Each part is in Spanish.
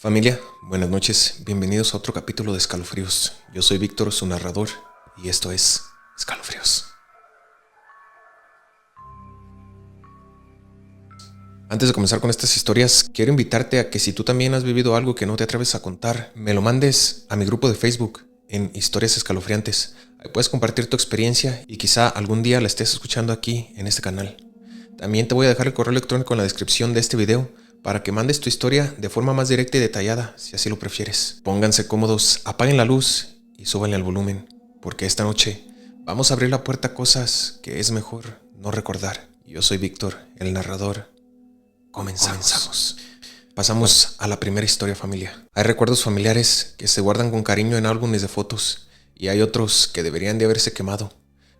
Familia, buenas noches, bienvenidos a otro capítulo de Escalofríos. Yo soy Víctor, su narrador, y esto es Escalofríos. Antes de comenzar con estas historias, quiero invitarte a que si tú también has vivido algo que no te atreves a contar, me lo mandes a mi grupo de Facebook en Historias Escalofriantes. Ahí puedes compartir tu experiencia y quizá algún día la estés escuchando aquí en este canal. También te voy a dejar el correo electrónico en la descripción de este video para que mandes tu historia de forma más directa y detallada, si así lo prefieres. Pónganse cómodos, apaguen la luz y súbanle al volumen, porque esta noche vamos a abrir la puerta a cosas que es mejor no recordar. Yo soy Víctor, el narrador. Comenzamos. Pasamos a la primera historia, familia. Hay recuerdos familiares que se guardan con cariño en álbumes de fotos y hay otros que deberían de haberse quemado.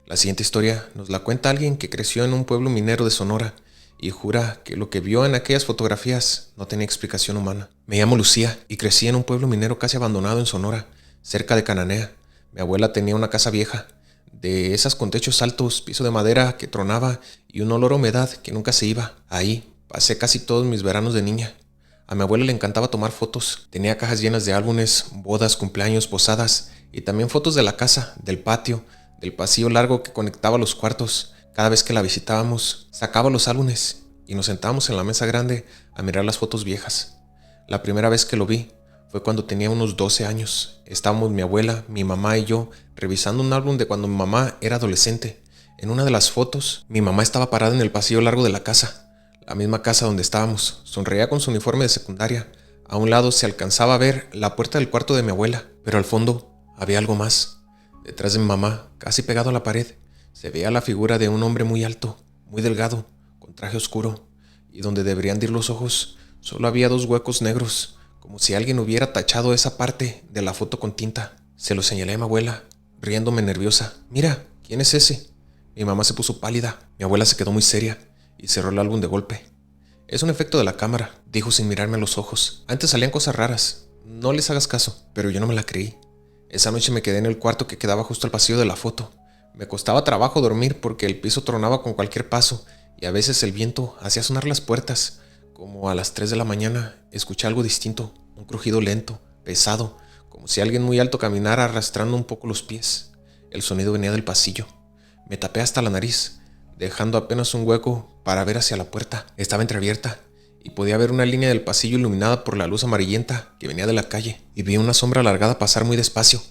La siguiente historia nos la cuenta alguien que creció en un pueblo minero de Sonora y jura que lo que vio en aquellas fotografías no tenía explicación humana. Me llamo Lucía y crecí en un pueblo minero casi abandonado en Sonora, cerca de Cananea. Mi abuela tenía una casa vieja, de esas con techos altos, piso de madera que tronaba y un olor a humedad que nunca se iba. Ahí pasé casi todos mis veranos de niña. A mi abuela le encantaba tomar fotos. Tenía cajas llenas de álbumes, bodas, cumpleaños, posadas y también fotos de la casa, del patio, del pasillo largo que conectaba los cuartos. Cada vez que la visitábamos, sacaba los álbumes y nos sentábamos en la mesa grande a mirar las fotos viejas. La primera vez que lo vi fue cuando tenía unos 12 años. Estábamos mi abuela, mi mamá y yo revisando un álbum de cuando mi mamá era adolescente. En una de las fotos, mi mamá estaba parada en el pasillo largo de la casa, la misma casa donde estábamos. Sonreía con su uniforme de secundaria. A un lado se alcanzaba a ver la puerta del cuarto de mi abuela, pero al fondo había algo más. Detrás de mi mamá, casi pegado a la pared, se veía la figura de un hombre muy alto, muy delgado, con traje oscuro, y donde deberían de ir los ojos, solo había 2 huecos negros, como si alguien hubiera tachado esa parte de la foto con tinta. Se lo señalé a mi abuela, riéndome nerviosa. «Mira, ¿quién es ese?» Mi mamá se puso pálida, mi abuela se quedó muy seria y cerró el álbum de golpe. «Es un efecto de la cámara», dijo sin mirarme a los ojos. «Antes salían cosas raras, no les hagas caso». Pero yo no me la creí. Esa noche me quedé en el cuarto que quedaba justo al pasillo de la foto. Me costaba trabajo dormir porque el piso tronaba con cualquier paso y a veces el viento hacía sonar las puertas. Como a las 3 de la mañana escuché algo distinto, un crujido lento, pesado, como si alguien muy alto caminara arrastrando un poco los pies. El sonido venía del pasillo. Me tapé hasta la nariz, dejando apenas un hueco para ver hacia la puerta. Estaba entreabierta y podía ver una línea del pasillo iluminada por la luz amarillenta que venía de la calle, y vi una sombra alargada pasar muy despacio.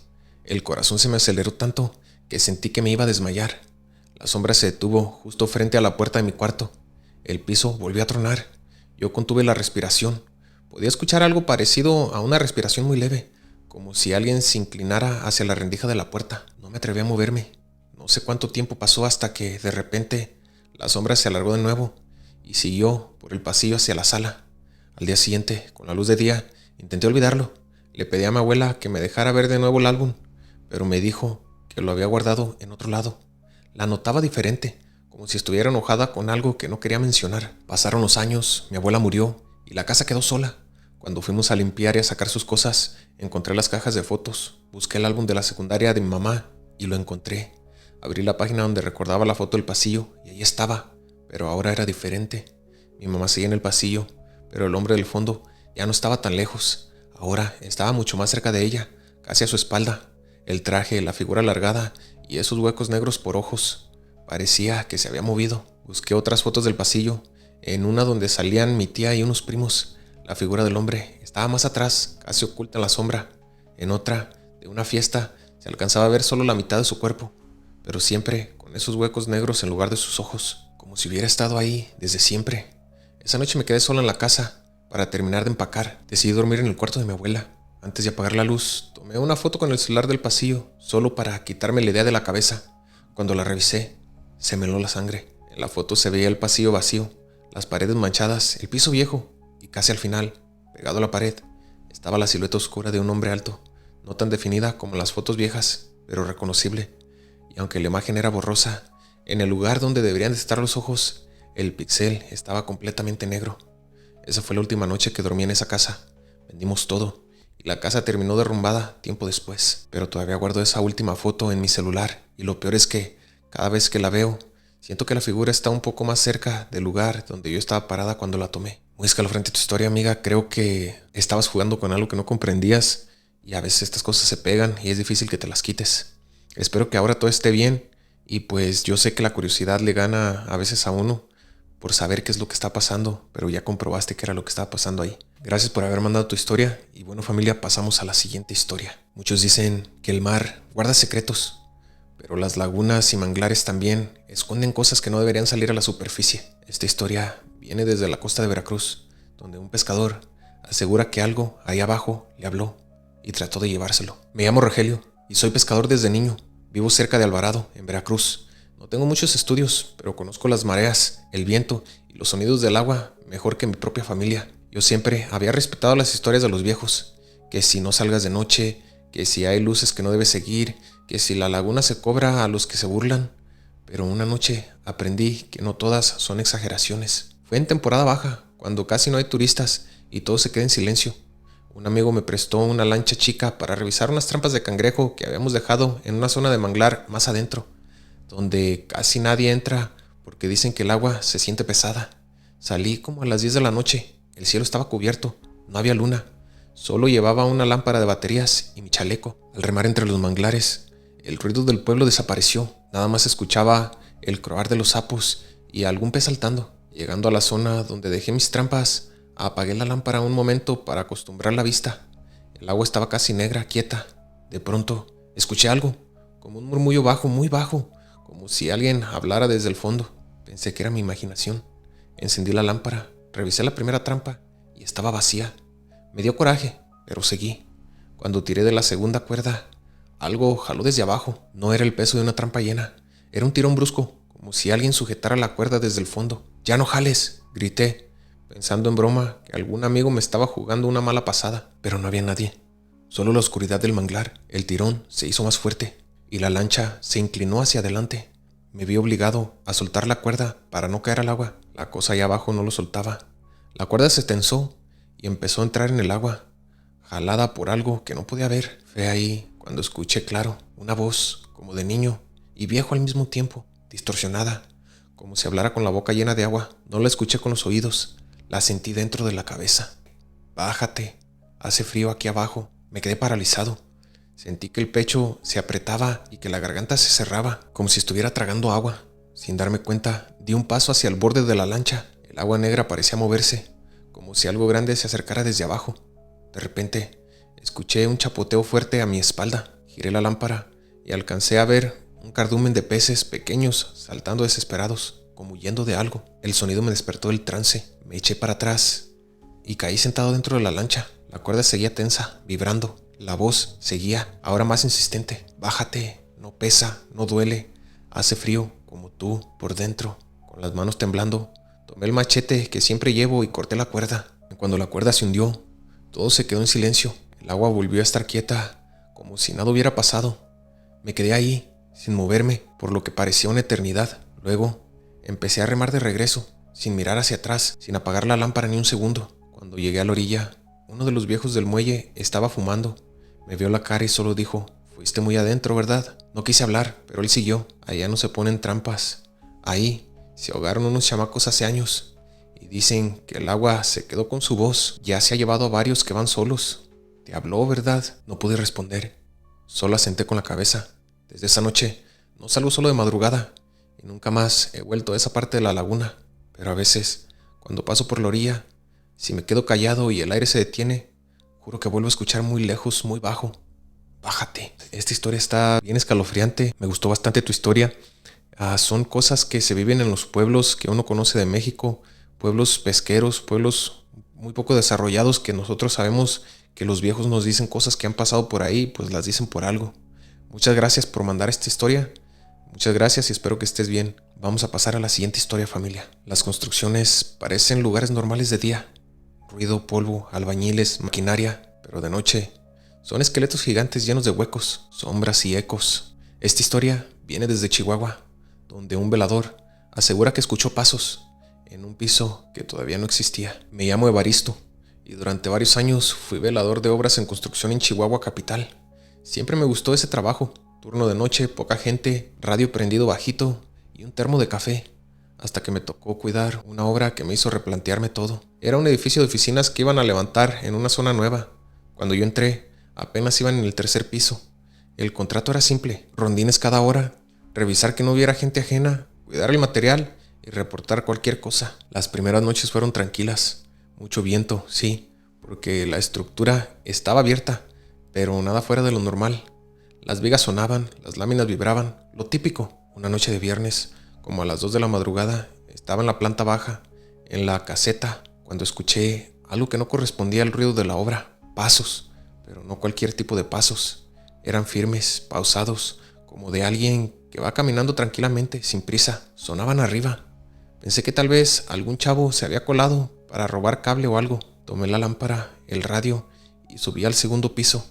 El corazón se me aceleró tanto que sentí que me iba a desmayar. La sombra se detuvo justo frente a la puerta de mi cuarto. El piso volvió a tronar. Yo contuve la respiración. Podía escuchar algo parecido a una respiración muy leve, como si alguien se inclinara hacia la rendija de la puerta. No me atreví a moverme. No sé cuánto tiempo pasó hasta que, de repente, la sombra se alargó de nuevo y siguió por el pasillo hacia la sala. Al día siguiente, con la luz de día, intenté olvidarlo. Le pedí a mi abuela que me dejara ver de nuevo el álbum, pero me dijo que lo había guardado en otro lado. La notaba diferente, como si estuviera enojada con algo que no quería mencionar. Pasaron los años, mi abuela murió y la casa quedó sola. Cuando fuimos a limpiar y a sacar sus cosas, encontré las cajas de fotos. Busqué el álbum de la secundaria de mi mamá y lo encontré. Abrí la página donde recordaba la foto del pasillo y ahí estaba, pero ahora era diferente. Mi mamá seguía en el pasillo, pero el hombre del fondo ya no estaba tan lejos. Ahora estaba mucho más cerca de ella, casi a su espalda. El traje, la figura alargada y esos huecos negros por ojos. Parecía que se había movido. Busqué otras fotos del pasillo. En una donde salían mi tía y unos primos, la figura del hombre estaba más atrás, casi oculta en la sombra. En otra, de una fiesta, se alcanzaba a ver solo la mitad de su cuerpo, pero siempre con esos huecos negros en lugar de sus ojos, como si hubiera estado ahí desde siempre. Esa noche me quedé sola en la casa. Para terminar de empacar, decidí dormir en el cuarto de mi abuela. Antes de apagar la luz, tomé una foto con el celular del pasillo, solo para quitarme la idea de la cabeza. Cuando la revisé, se me heló la sangre. En la foto se veía el pasillo vacío, las paredes manchadas, el piso viejo, y casi al final, pegado a la pared, estaba la silueta oscura de un hombre alto, no tan definida como las fotos viejas, pero reconocible. Y aunque la imagen era borrosa, en el lugar donde deberían de estar los ojos, el pixel estaba completamente negro. Esa fue la última noche que dormí en esa casa. Vendimos todo y la casa terminó derrumbada tiempo después, pero todavía guardo esa última foto en mi celular, y lo peor es que cada vez que la veo, siento que la figura está un poco más cerca del lugar donde yo estaba parada cuando la tomé. Muy escalofriante tu historia, amiga. Creo que estabas jugando con algo que no comprendías y a veces estas cosas se pegan y es difícil que te las quites. Espero que ahora todo esté bien y pues yo sé que la curiosidad le gana a veces a uno por saber qué es lo que está pasando, pero ya comprobaste que era lo que estaba pasando ahí. Gracias por haber mandado tu historia y bueno, familia, pasamos a la siguiente historia. Muchos dicen que el mar guarda secretos, pero las lagunas y manglares también esconden cosas que no deberían salir a la superficie. Esta historia viene desde la costa de Veracruz, donde un pescador asegura que algo ahí abajo le habló y trató de llevárselo. Me llamo Rogelio y soy pescador desde niño. Vivo cerca de Alvarado, en Veracruz. No tengo muchos estudios, pero conozco las mareas, el viento y los sonidos del agua mejor que mi propia familia. Yo siempre había respetado las historias de los viejos, que si no salgas de noche, que si hay luces que no debes seguir, que si la laguna se cobra a los que se burlan. Pero una noche aprendí que no todas son exageraciones. Fue en temporada baja, cuando casi no hay turistas y todo se queda en silencio. Un amigo me prestó una lancha chica para revisar unas trampas de cangrejo que habíamos dejado en una zona de manglar más adentro, donde casi nadie entra porque dicen que el agua se siente pesada. Salí como a las 10 de la noche. El cielo estaba cubierto, no había luna. Solo llevaba una lámpara de baterías y mi chaleco. Al remar entre los manglares, el ruido del pueblo desapareció. Nada más escuchaba el croar de los sapos y algún pez saltando. Llegando a la zona donde dejé mis trampas, apagué la lámpara un momento para acostumbrar la vista. El agua estaba casi negra, quieta. De pronto, escuché algo, como un murmullo bajo, muy bajo, como si alguien hablara desde el fondo. Pensé que era mi imaginación. Encendí la lámpara, revisé la primera trampa y estaba vacía. Me dio coraje, pero seguí. Cuando tiré de la segunda cuerda, algo jaló desde abajo. No era el peso de una trampa llena, era un tirón brusco, como si alguien sujetara la cuerda desde el fondo. ¡Ya no jales!, grité, pensando en broma que algún amigo me estaba jugando una mala pasada, pero no había nadie. Solo la oscuridad del manglar. El tirón se hizo más fuerte y la lancha se inclinó hacia adelante. Me vi obligado a soltar la cuerda para no caer al agua. La cosa allá abajo no lo soltaba. La cuerda se tensó y empezó a entrar en el agua, jalada por algo que no podía ver. Fue ahí cuando escuché claro una voz como de niño y viejo al mismo tiempo, distorsionada, como si hablara con la boca llena de agua. No la escuché con los oídos, la sentí dentro de la cabeza. Bájate, hace frío aquí abajo. Me quedé paralizado. Sentí que el pecho se apretaba y que la garganta se cerraba, como si estuviera tragando agua. Sin darme cuenta, di un paso hacia el borde de la lancha. El agua negra parecía moverse, como si algo grande se acercara desde abajo. De repente, escuché un chapoteo fuerte a mi espalda. Giré la lámpara y alcancé a ver un cardumen de peces pequeños saltando desesperados, como huyendo de algo. El sonido me despertó del trance. Me eché para atrás y caí sentado dentro de la lancha. La cuerda seguía tensa, vibrando. La voz seguía, ahora más insistente. Bájate, no pesa, no duele. Hace frío, como tú, por dentro. Con las manos temblando, tomé el machete que siempre llevo y corté la cuerda. Cuando la cuerda se hundió, todo se quedó en silencio. El agua volvió a estar quieta, como si nada hubiera pasado. Me quedé ahí, sin moverme, por lo que parecía una eternidad. Luego, empecé a remar de regreso, sin mirar hacia atrás, sin apagar la lámpara ni un segundo. Cuando llegué a la orilla, uno de los viejos del muelle estaba fumando. Me vio la cara y solo dijo: «Fuiste muy adentro, ¿verdad?». No quise hablar, pero él siguió: «Allá no se ponen trampas. Ahí se ahogaron unos chamacos hace años. Y dicen que el agua se quedó con su voz. Ya se ha llevado a varios que van solos. Te habló, ¿verdad?». No pude responder. Solo asenté con la cabeza. Desde esa noche no salgo solo de madrugada y nunca más he vuelto a esa parte de la laguna. Pero a veces, cuando paso por la orilla, si me quedo callado y el aire se detiene, juro que vuelvo a escuchar muy lejos, muy bajo: «Bájate». Esta historia está bien escalofriante. Me gustó bastante tu historia. Son cosas que se viven en los pueblos que uno conoce de México, pueblos pesqueros, pueblos muy poco desarrollados, que nosotros sabemos que los viejos nos dicen cosas que han pasado por ahí, pues las dicen por algo. Muchas gracias por mandar esta historia. Muchas gracias y espero que estés bien. Vamos a pasar a la siguiente historia, familia. Las construcciones parecen lugares normales de día. Ruido, polvo, albañiles, maquinaria, pero de noche son esqueletos gigantes llenos de huecos, sombras y ecos. Esta historia viene desde Chihuahua, donde un velador asegura que escuchó pasos en un piso que todavía no existía. Me llamo Evaristo y durante varios años fui velador de obras en construcción en Chihuahua capital. Siempre me gustó ese trabajo. Turno de noche, poca gente, radio prendido bajito y un termo de café. hasta que me tocó cuidar una obra que me hizo replantearme todo. Era un edificio de oficinas que iban a levantar en una zona nueva. Cuando yo entré, apenas iban en el 3er piso. El contrato era simple: rondines cada hora, revisar que no hubiera gente ajena, cuidar el material y reportar cualquier cosa. Las primeras noches fueron tranquilas. Mucho viento, sí, porque la estructura estaba abierta, pero nada fuera de lo normal. Las vigas sonaban, las láminas vibraban, lo típico. Una noche de viernes, como a las 2 de la madrugada, estaba en la planta baja, en la caseta, cuando escuché algo que no correspondía al ruido de la obra. Pasos, pero no cualquier tipo de pasos. Eran firmes, pausados, como de alguien que va caminando tranquilamente, sin prisa. Sonaban arriba. Pensé que tal vez algún chavo se había colado para robar cable o algo. Tomé la lámpara, el radio y subí al 2º piso.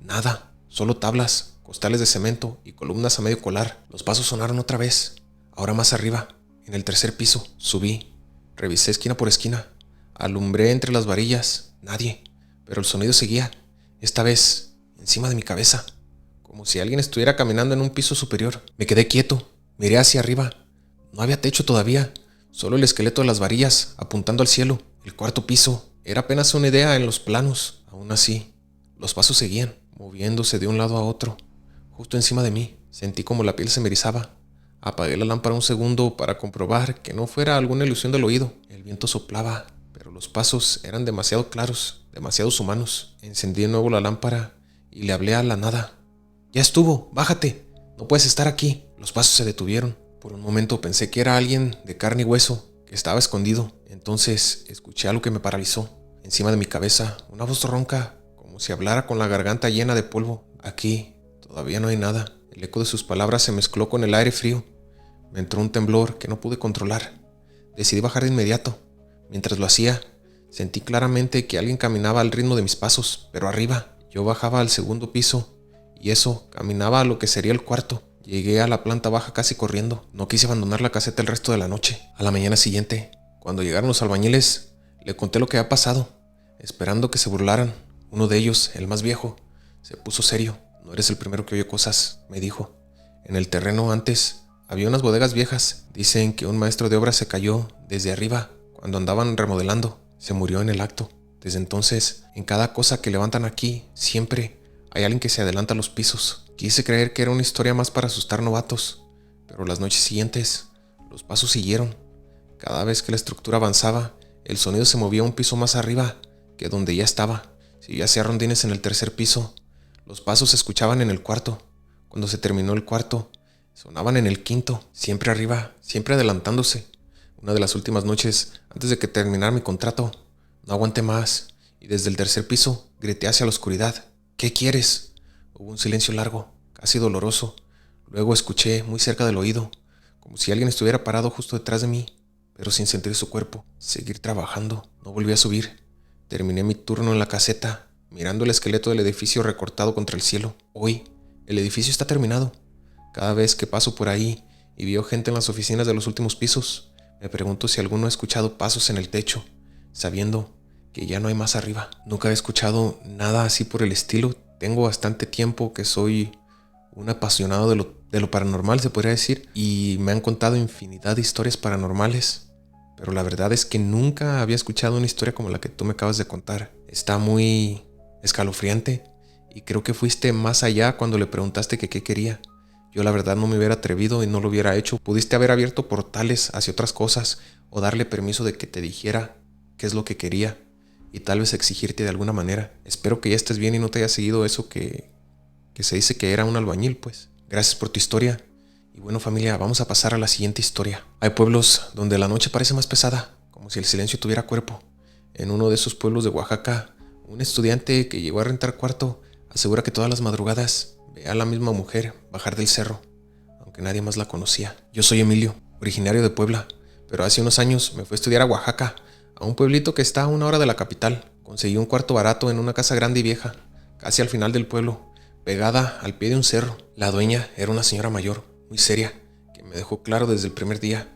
Nada, solo tablas, costales de cemento y columnas a medio colar. Los pasos sonaron otra vez, ahora más arriba, en el 3er piso. Subí, revisé esquina por esquina, alumbré entre las varillas. Nadie, pero el sonido seguía, esta vez encima de mi cabeza, como si alguien estuviera caminando en un piso superior. Me quedé quieto, miré hacia arriba. No había techo todavía, solo el esqueleto de las varillas apuntando al cielo. El 4º piso era apenas una idea en los planos. Aún así, los pasos seguían, moviéndose de un lado a otro. Justo encima de mí, sentí como la piel se me erizaba. Apagué la lámpara un segundo para comprobar que no fuera alguna ilusión del oído. El viento soplaba, pero los pasos eran demasiado claros, demasiado humanos. Encendí de nuevo la lámpara y le hablé a la nada. «Ya estuvo, bájate, no puedes estar aquí». Los pasos se detuvieron. Por un momento pensé que era alguien de carne y hueso, que estaba escondido. Entonces escuché algo que me paralizó. Encima de mi cabeza, una voz ronca, como si hablara con la garganta llena de polvo. «Aquí todavía no hay nada». El eco de sus palabras se mezcló con el aire frío. Me entró un temblor que no pude controlar. Decidí bajar de inmediato. Mientras lo hacía, sentí claramente que alguien caminaba al ritmo de mis pasos, pero arriba. Yo bajaba al 2º piso y eso caminaba a lo que sería el 4º. Llegué a la planta baja casi corriendo. No quise abandonar la caseta el resto de la noche. A la mañana siguiente, cuando llegaron los albañiles, le conté lo que había pasado, esperando que se burlaran. Uno de ellos, el más viejo, se puso serio. «No eres el primero que oye cosas», me dijo. «En el terreno antes había unas bodegas viejas. Dicen que un maestro de obra se cayó desde arriba cuando andaban remodelando. Se murió en el acto. Desde entonces, en cada cosa que levantan aquí, siempre hay alguien que se adelanta a los pisos». Quise creer que era una historia más para asustar novatos, pero las noches siguientes, los pasos siguieron. Cada vez que la estructura avanzaba, el sonido se movía un piso más arriba que donde ya estaba. Si yo hacía rondines en el 3er piso, los pasos se escuchaban en el 4º. Cuando se terminó el 4º, sonaban en el 5º, siempre arriba, siempre adelantándose. Una de las últimas noches, antes de que terminara mi contrato, no aguanté más y desde el 3er piso grité hacia la oscuridad. «¿Qué quieres?». Hubo un silencio largo, casi doloroso. Luego escuché muy cerca del oído, como si alguien estuviera parado justo detrás de mí, pero sin sentir su cuerpo. Seguir trabajando. No volví a subir. Terminé mi turno en la caseta, mirando el esqueleto del edificio recortado contra el cielo. Hoy, el edificio está terminado. Cada vez que paso por ahí y veo gente en las oficinas de los últimos pisos, me pregunto si alguno ha escuchado pasos en el techo, sabiendo que ya no hay más arriba. Nunca he escuchado nada así por el estilo. Tengo bastante tiempo que soy un apasionado de lo paranormal, se podría decir, y me han contado infinidad de historias paranormales, pero la verdad es que nunca había escuchado una historia como la que tú me acabas de contar. Está muy escalofriante y creo que fuiste más allá cuando le preguntaste que qué quería. Yo la verdad no me hubiera atrevido y no lo hubiera hecho. Pudiste haber abierto portales hacia otras cosas o darle permiso de que te dijera qué es lo que quería y tal vez exigirte de alguna manera. Espero que ya estés bien y no te haya seguido eso que se dice que era un albañil, pues. Gracias por tu historia. Y bueno, familia, vamos a pasar a la siguiente historia. Hay pueblos donde la noche parece más pesada, como si el silencio tuviera cuerpo. En uno de esos pueblos de Oaxaca, un estudiante que llegó a rentar cuarto asegura que todas las madrugadas ve a la misma mujer bajar del cerro, aunque nadie más la conocía. Yo soy Emilio, originario de Puebla, pero hace unos años me fui a estudiar a Oaxaca, a un pueblito que está a 1 hora de la capital. Conseguí un cuarto barato en una casa grande y vieja, casi al final del pueblo, pegada al pie de un cerro. La dueña era una señora mayor, muy seria, que me dejó claro desde el primer día: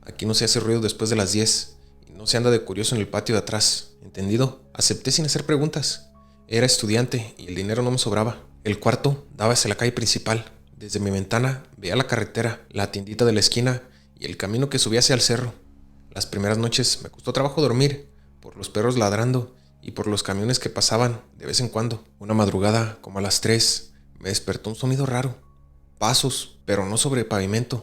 aquí no se hace ruido después de las 10 y no se anda de curioso en el patio de atrás. ¿Entendido? Acepté sin hacer preguntas. Era estudiante y el dinero no me sobraba. El cuarto daba hacia la calle principal. Desde mi ventana veía la carretera, la tiendita de la esquina y el camino que subía hacia el cerro. Las primeras noches me costó trabajo dormir, por los perros ladrando y por los camiones que pasaban de vez en cuando. Una madrugada, como a las 3, me despertó un sonido raro. Pasos, pero no sobre pavimento,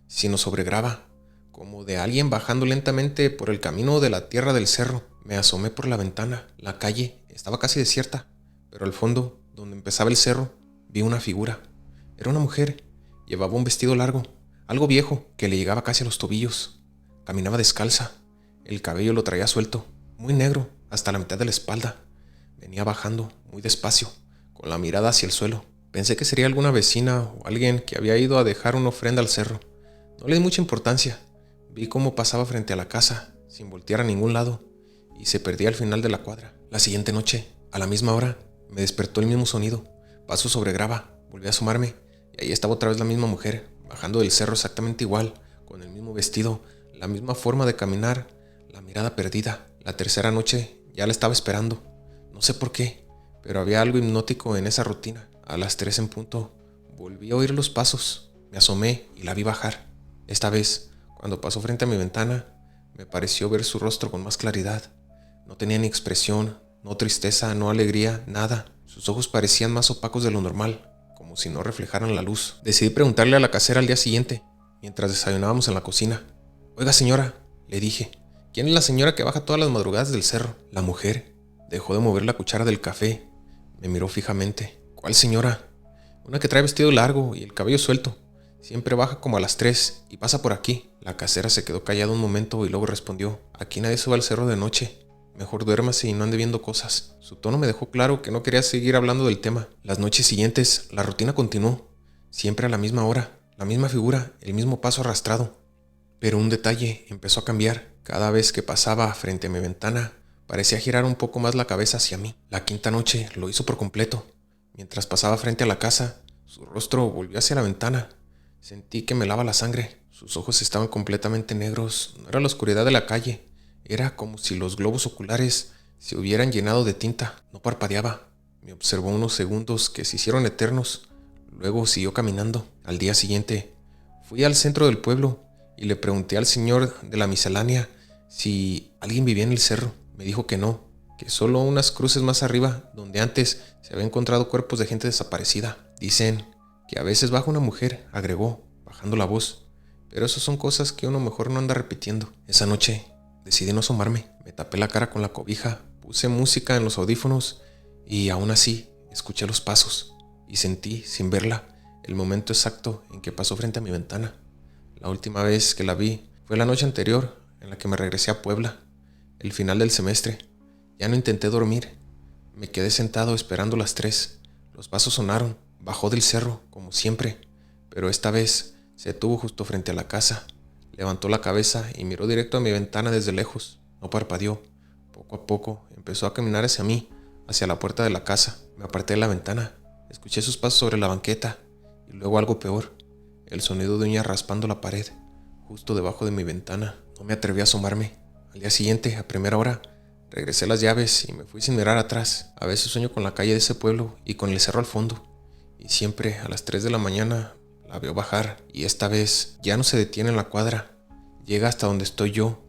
sino sobre grava, como de alguien bajando lentamente por el camino de la tierra del cerro. Me asomé por la ventana. La calle estaba casi desierta, pero al fondo, donde empezaba el cerro, vi una figura. Era una mujer. Llevaba un vestido largo, algo viejo, que le llegaba casi a los tobillos. Caminaba descalza. El cabello lo traía suelto, muy negro, hasta la mitad de la espalda. Venía bajando, muy despacio, con la mirada hacia el suelo. Pensé que sería alguna vecina o alguien que había ido a dejar una ofrenda al cerro. No le di mucha importancia. Vi cómo pasaba frente a la casa, sin voltear a ningún lado, y se perdía al final de la cuadra. La siguiente noche, a la misma hora, me despertó el mismo sonido. Paso sobre grava. Volví a asomarme, y ahí estaba otra vez la misma mujer, bajando del cerro exactamente igual, con el mismo vestido, la misma forma de caminar, la mirada perdida. La tercera noche ya la estaba esperando. No sé por qué, pero había algo hipnótico en esa rutina. A las 3 en punto, volví a oír los pasos. Me asomé y la vi bajar. Esta vez, cuando pasó frente a mi ventana, me pareció ver su rostro con más claridad. No tenía ni expresión, no tristeza, no alegría, nada. Sus ojos parecían más opacos de lo normal, como si no reflejaran la luz. Decidí preguntarle a la casera al día siguiente, mientras desayunábamos en la cocina. «Oiga, señora», le dije, «¿quién es la señora que baja todas las madrugadas del cerro?» La mujer dejó de mover la cuchara del café. Me miró fijamente. «¿Cuál señora?» «Una que trae vestido largo y el cabello suelto. Siempre baja como a las 3 y pasa por aquí». La casera se quedó callada un momento y luego respondió: «Aquí nadie sube al cerro de noche. Mejor duérmase y no ande viendo cosas». Su tono me dejó claro que no quería seguir hablando del tema. Las noches siguientes, la rutina continuó. Siempre a la misma hora, la misma figura, el mismo paso arrastrado. Pero un detalle empezó a cambiar. Cada vez que pasaba frente a mi ventana, parecía girar un poco más la cabeza hacia mí. La quinta noche lo hizo por completo. Mientras pasaba frente a la casa, su rostro volvió hacia la ventana. Sentí que me helaba la sangre. Sus ojos estaban completamente negros. No era la oscuridad de la calle. Era como si los globos oculares se hubieran llenado de tinta. No parpadeaba. Me observó unos segundos que se hicieron eternos. Luego siguió caminando. Al día siguiente, fui al centro del pueblo y le pregunté al señor de la miscelánea si alguien vivía en el cerro. Me dijo que no, que solo unas cruces más arriba, donde antes se había encontrado cuerpos de gente desaparecida. Dicen que a veces baja una mujer, agregó, bajando la voz. Pero eso son cosas que uno mejor no anda repitiendo. Esa noche decidí no asomarme. Me tapé la cara con la cobija, puse música en los audífonos y aún así escuché los pasos y sentí, sin verla, el momento exacto en que pasó frente a mi ventana. La última vez que la vi fue la noche anterior, en la que me regresé a Puebla, el final del semestre. Ya no intenté dormir. Me quedé sentado esperando las 3. Los pasos sonaron. Bajó del cerro, como siempre, pero esta vez se detuvo justo frente a la casa. Levantó la cabeza y miró directo a mi ventana desde lejos. No parpadeó. Poco a poco empezó a caminar hacia mí, hacia la puerta de la casa. Me aparté de la ventana. Escuché sus pasos sobre la banqueta y luego algo peor, el sonido de uñas raspando la pared, justo debajo de mi ventana. No me atreví a asomarme. Al día siguiente, a primera hora, regresé las llaves y me fui sin mirar atrás. A veces sueño con la calle de ese pueblo y con el cerro al fondo. Y siempre a las 3 de la mañana la veo bajar. Y esta vez ya no se detiene en la cuadra. Llega hasta donde estoy yo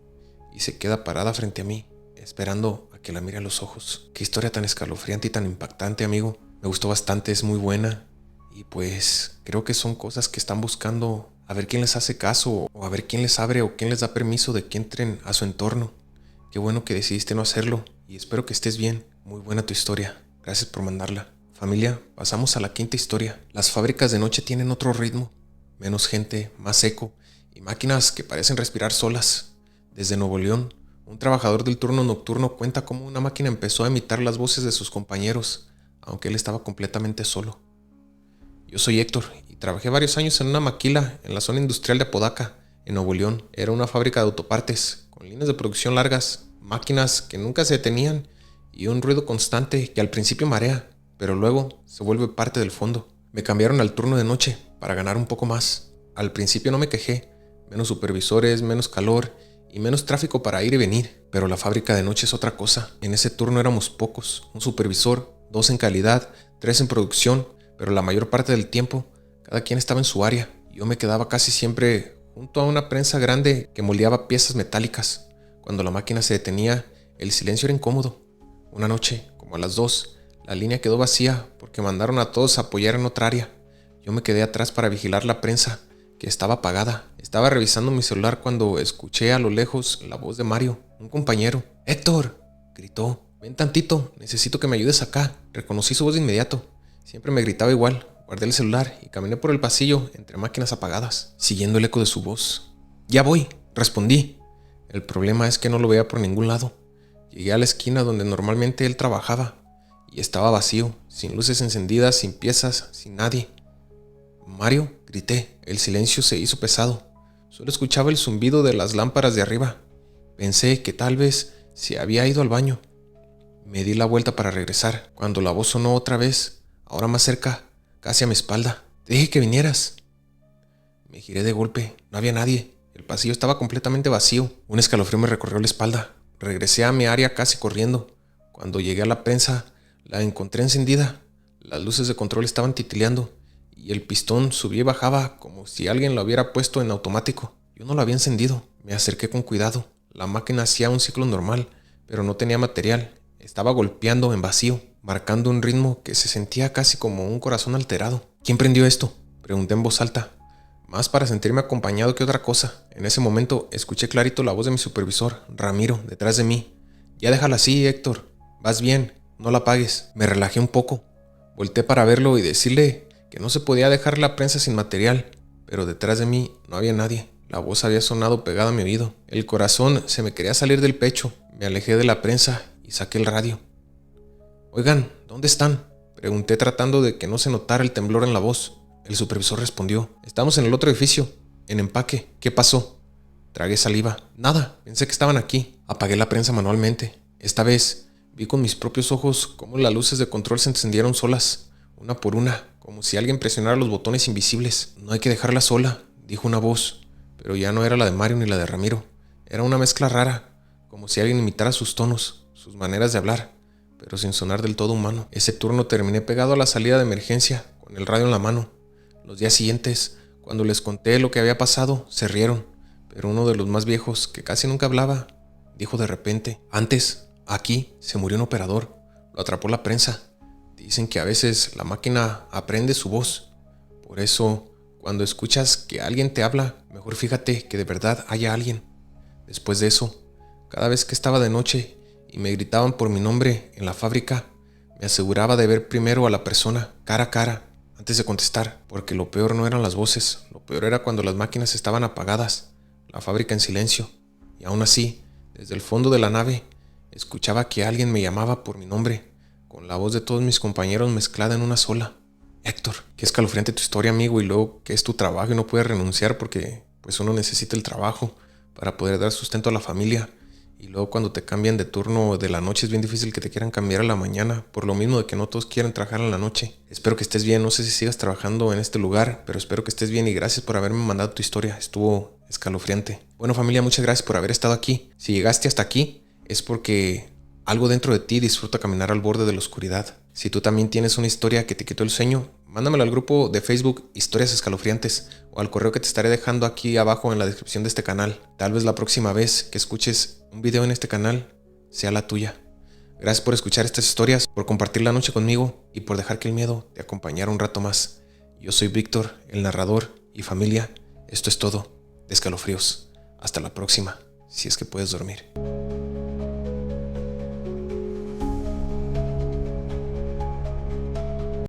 y se queda parada frente a mí, esperando a que la mire a los ojos. Qué historia tan escalofriante y tan impactante, amigo. Me gustó bastante, es muy buena. Y pues creo que son cosas que están buscando a ver quién les hace caso, o a ver quién les abre o quién les da permiso de que entren a su entorno. Qué bueno que decidiste no hacerlo y espero que estés bien. Muy buena tu historia. Gracias por mandarla. Familia, pasamos a la quinta historia. Las fábricas de noche tienen otro ritmo. Menos gente, más eco y máquinas que parecen respirar solas. Desde Nuevo León, un trabajador del turno nocturno cuenta cómo una máquina empezó a imitar las voces de sus compañeros, aunque él estaba completamente solo. Yo soy Héctor y trabajé varios años en una maquila en la zona industrial de Apodaca, en Nuevo León. Era una fábrica de autopartes, con líneas de producción largas, máquinas que nunca se detenían y un ruido constante que al principio marea, pero luego se vuelve parte del fondo. Me cambiaron al turno de noche para ganar un poco más. Al principio no me quejé, menos supervisores, menos calor y menos tráfico para ir y venir. Pero la fábrica de noche es otra cosa. En ese turno éramos pocos, un supervisor, 2 en calidad, 3 en producción, pero la mayor parte del tiempo cada quien estaba en su área. Yo me quedaba casi siempre junto a una prensa grande que moldeaba piezas metálicas. Cuando la máquina se detenía, el silencio era incómodo. Una noche, como a las 2, la línea quedó vacía porque mandaron a todos a apoyar en otra área. Yo me quedé atrás para vigilar la prensa, que estaba apagada. Estaba revisando mi celular cuando escuché a lo lejos la voz de Mario, un compañero. «¡Héctor!», gritó. «Ven tantito, necesito que me ayudes acá». Reconocí su voz de inmediato. Siempre me gritaba igual. Guardé el celular y caminé por el pasillo entre máquinas apagadas, siguiendo el eco de su voz. «Ya voy», respondí. El problema es que no lo veía por ningún lado. Llegué a la esquina donde normalmente él trabajaba y estaba vacío, sin luces encendidas, sin piezas, sin nadie. «Mario», grité. El silencio se hizo pesado. Solo escuchaba el zumbido de las lámparas de arriba. Pensé que tal vez se había ido al baño. Me di la vuelta para regresar, cuando la voz sonó otra vez, ahora más cerca, casi a mi espalda. «Te dije que vinieras». Me giré de golpe. No había nadie. El pasillo estaba completamente vacío. Un escalofrío me recorrió la espalda. Regresé a mi área casi corriendo. Cuando llegué a la prensa, la encontré encendida. Las luces de control estaban titileando y el pistón subía y bajaba como si alguien lo hubiera puesto en automático. Yo no lo había encendido. Me acerqué con cuidado. La máquina hacía un ciclo normal, pero no tenía material. Estaba golpeando en vacío, marcando un ritmo que se sentía casi como un corazón alterado. «¿Quién prendió esto?», pregunté en voz alta, más para sentirme acompañado que otra cosa. En ese momento escuché clarito la voz de mi supervisor, Ramiro, detrás de mí. «Ya déjala así, Héctor. Vas bien, no la apagues». Me relajé un poco. Volté para verlo y decirle que no se podía dejar la prensa sin material, pero detrás de mí no había nadie. La voz había sonado pegada a mi oído. El corazón se me quería salir del pecho. Me alejé de la prensa y saqué el radio. «Oigan, ¿dónde están?», pregunté tratando de que no se notara el temblor en la voz. El supervisor respondió: «Estamos en el otro edificio, en empaque». «¿Qué pasó?». Tragué saliva. «Nada, pensé que estaban aquí». Apagué la prensa manualmente. Esta vez vi con mis propios ojos cómo las luces de control se encendieron solas, una por una, como si alguien presionara los botones invisibles. «No hay que dejarla sola», dijo una voz, pero ya no era la de Mario ni la de Ramiro. Era una mezcla rara, como si alguien imitara sus tonos, sus maneras de hablar, pero sin sonar del todo humano. Ese turno terminé pegado a la salida de emergencia, con el radio en la mano. Los días siguientes, cuando les conté lo que había pasado, se rieron, pero uno de los más viejos, que casi nunca hablaba, dijo de repente: «Antes, aquí, se murió un operador. Lo atrapó la prensa. Dicen que a veces la máquina aprende su voz. Por eso, cuando escuchas que alguien te habla, mejor fíjate que de verdad haya alguien». Después de eso, cada vez que estaba de noche y me gritaban por mi nombre en la fábrica, me aseguraba de ver primero a la persona, cara a cara, antes de contestar, porque lo peor no eran las voces, lo peor era cuando las máquinas estaban apagadas, la fábrica en silencio, y aún así, desde el fondo de la nave, escuchaba que alguien me llamaba por mi nombre, con la voz de todos mis compañeros mezclada en una sola. «Héctor, qué escalofriante tu historia, amigo, y luego que es tu trabajo y no puedes renunciar porque pues uno necesita el trabajo para poder dar sustento a la familia. Y luego cuando te cambian de turno de la noche es bien difícil que te quieran cambiar a la mañana, por lo mismo de que no todos quieren trabajar en la noche. Espero que estés bien, no sé si sigas trabajando en este lugar, pero espero que estés bien y gracias por haberme mandado tu historia, estuvo escalofriante». Bueno, familia, muchas gracias por haber estado aquí. Si llegaste hasta aquí es porque algo dentro de ti disfruta caminar al borde de la oscuridad. Si tú también tienes una historia que te quitó el sueño, mándamelo al grupo de Facebook Historias Escalofriantes o al correo que te estaré dejando aquí abajo en la descripción de este canal. Tal vez la próxima vez que escuches un video en este canal sea la tuya. Gracias por escuchar estas historias, por compartir la noche conmigo y por dejar que el miedo te acompañara un rato más. Yo soy Víctor, el narrador, y familia, esto es todo de Escalofríos. Hasta la próxima, si es que puedes dormir.